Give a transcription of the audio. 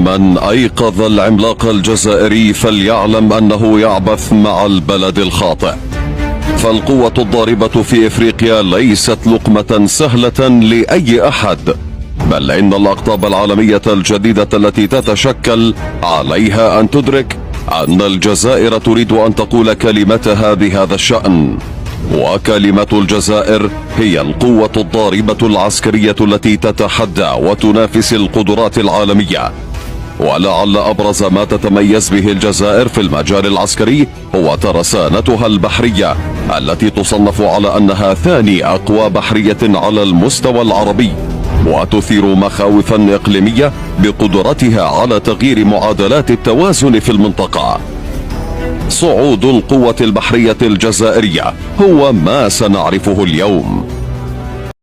من أيقظ العملاق الجزائري فليعلم أنه يعبث مع البلد الخاطئ، فالقوة الضاربة في إفريقيا ليست لقمة سهلة لأي أحد، بل إن الأقطاب العالمية الجديدة التي تتشكل عليها أن تدرك أن الجزائر تريد أن تقول كلمتها بهذا الشأن، وكلمة الجزائر هي القوة الضاربة العسكرية التي تتحدى وتنافس القدرات العالمية. ولعل أبرز ما تتميز به الجزائر في المجال العسكري هو ترسانتها البحرية التي تصنف على أنها ثاني أقوى بحرية على المستوى العربي، وتثير مخاوفا إقليمية بقدرتها على تغيير معادلات التوازن في المنطقة. صعود القوة البحرية الجزائرية هو ما سنعرفه اليوم.